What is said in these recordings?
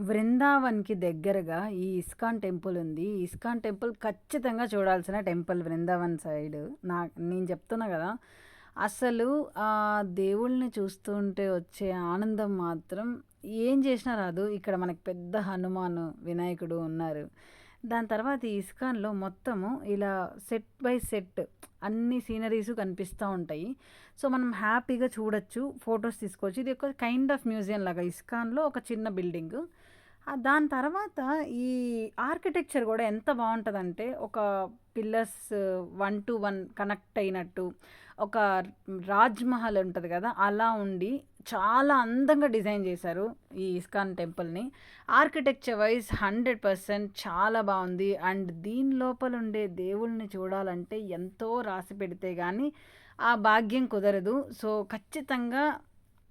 వృందావన్‌కి దగ్గరగా ఈ ISKCON temple ఉంది. ఈ ఇస్కాన్ టెంపుల్ ఖచ్చితంగా చూడాల్సిన టెంపుల్ వృందావన్ సైడ్. నేను చెప్తున్నా గదా! అసలు దేవుళ్ళని చూస్తుంటే వచ్చే ఆనందం మాత్రం ఏం చేసినా రాదు. ఇక్కడ మనకు పెద్ద హనుమాను, వినాయకుడు ఉన్నారు. దాని తర్వాత ఈ ఇస్కాన్‌లో మొత్తము ఇలా సెట్ బై సెట్ అన్ని సీనరీస్ కనిపిస్తా ఉంటాయి. సో, మనం హ్యాపీగా చూడొచ్చు. ఫోటోస్ తీసుకోవచ్చు. ఇది ఒక కైండ్ ఆఫ్ మ్యూజియం లాగా ఇస్కాన్‌లో ఒక చిన్న బిల్డింగు. దాని తర్వాత ఈ ఆర్కిటెక్చర్ గూడా ఎంత బావుంటదంటే, ఒక పిల్లర్స్ 1-1 కనెక్ట్ అయినట్టు, ఒక రాజ్‌మహల్ ఉంటది గదా! అలా ఉండి చాలా అందంగా డిజైన్ జేశారు ఈ ఇస్కాన్ టెంపుల్‌ని. ఆర్కిటెక్చర్ వైస్ 100% చాలా బావుంది. అండ్ దీని లోపలుండే దేవుళ్ళని చూడాలంటే ఎంతో రాసి పెడితే గానీ ఆ భాగ్యం కుదరదు. సో, ఖచ్చితంగా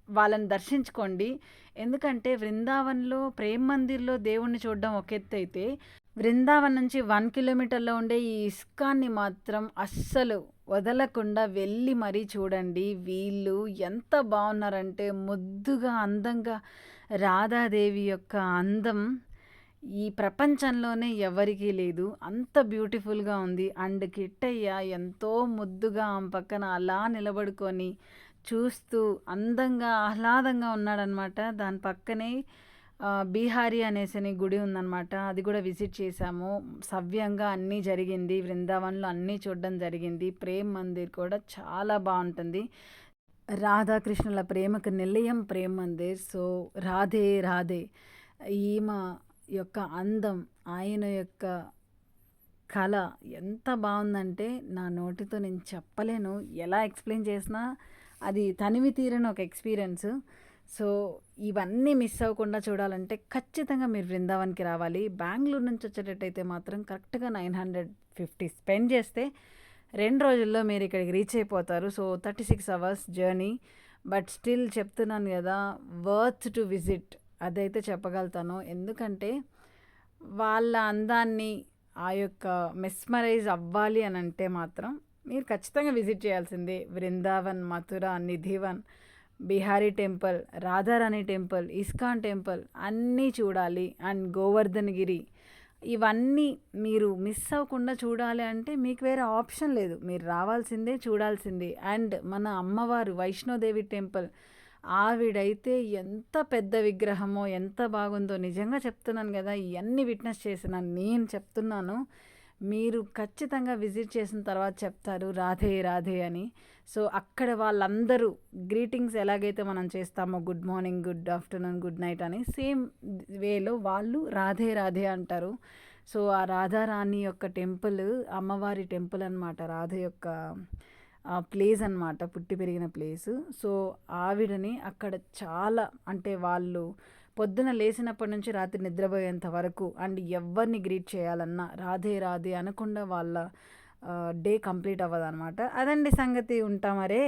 వాళ్ళని దర్శించుకోండి. ఎందుకంటే వృందావన్‌లో ప్రేమ్ మందిర్‌లో దేవుడిని చూడడం ఒక ఎత్తైతే, వృందావన్ నుంచి 1 కిలోమీటర్‌లో ఉండే ఈ ఇస్కాన్‌ని మాత్రం అస్సలు వదలకుండా వెళ్ళి మరీ చూడండి. వీళ్ళు ఎంత బావున్నారంటే ముద్దుగా, అందంగా రాధాదేవి యొక్క అందం ఈ ప్రపంచంలోనే ఎవరికీ లేదు. అంత బ్యూటిఫుల్‌గా ఉంది. అండ్ కిట్టయ్య ఎంతో ముద్దుగా ఆమె పక్కన అలా నిలబడుకొని చూస్తూ అందంగా, ఆహ్లాదంగా ఉన్నాడనమాట. దాని పక్కనే బీహారీ అనేసని గుడి ఉందనమాట. అది కూడా విజిట్ చేశాము. సవ్యంగా అన్నీ జరిగింది. వృందావన్‌లో అన్నీ చూడడం జరిగింది. ప్రేమ్ మందిర్ కూడా చాలా బావుంటుంది. రాధాకృష్ణుల ప్రేమకు నిలయం ప్రేమ్ మందిర్. సో, రాధే రాధే ఈమె యొక్క అందం, ఆయన యొక్క కళ ఎంత బావుందంటే నా నోటితో నేను చెప్పలేను. ఎలా ఎక్స్‌ప్లెయిన్ చేసినా అది తనివి తీరని ఒక ఎక్స్‌పీరియన్స్. సో, ఇవన్నీ మిస్ అవ్వకుండా చూడాలంటే ఖచ్చితంగా మీరు వృందావన్‌కి రావాలి. బెంగుళూరు నుంచి వచ్చేటట్టయితే మాత్రం కరెక్ట్‌గా 950 స్పెండ్ చేస్తే 2 రోజుల్లో మీరు ఇక్కడికి రీచ్ అయిపోతారు. So, 36 hours journey. But still చెప్తున్నాను గదా! వర్త్ టు విజిట్ అదైతే చెప్పగలుగుతాను. ఎందుకంటే వాళ్ళ అందాన్ని ఆ యొక్క మెస్మరైజ్ అవ్వాలి అనంటే మాత్రం మీరు ఖచ్చితంగా విజిట్ చేయాల్సిందే. Vrindavan, Mathura, Nidhivan, Bihari temple, Radharani temple, ISKCON temple అన్నీ చూడాలి. అండ్ గోవర్ధనగిరి ఇవన్నీ మీరు మిస్ అవ్వకుండా చూడాలి అంటే మీకు వేరే ఆప్షన్ లేదు. మీరు రావాల్సిందే, చూడాల్సిందే. అండ్ మన అమ్మవారు వైష్ణోదేవి టెంపుల్ ఆవిడైతే ఎంత పెద్ద విగ్రహమో, ఎంత బాగుందో నిజంగా చెప్తున్నాను గదా! ఇయన్నీ విట్నెస్ చేసిన నేను చెప్తున్నాను. మీరు ఖచ్చితంగా విజిట్ చేసిన తర్వాత చెప్తారు రాధే రాధే అని. సో, అక్కడ వాళ్ళందరూ గ్రీటింగ్స్ ఎలాగైతే మనం చేస్తామో good morning, good afternoon, good night అని సేమ్ వేలో వాళ్ళు రాధే రాధే అంటారు. సో, ఆ రాధారాణి యొక్క టెంపుల్ అమ్మవారి టెంపుల్ అనమాట. రాధ యొక్క ప్లేస్ అనమాట. పుట్టి పెరిగిన ప్లేసు. సో, ఆవిడని అక్కడ చాలా అంటే వాళ్ళు పొద్దున లేసినప్పటి నుంచి రాత్రి నిద్రపోయేంత వరకు అండ్ ఎవ్వరిని గ్రీట్ చేయాలన్నా రాధే రాధే అనకుండా వాళ్ళ డే కంప్లీట్ అవ్వదనమాట. అదండి సంగతి. ఉంటా మరే.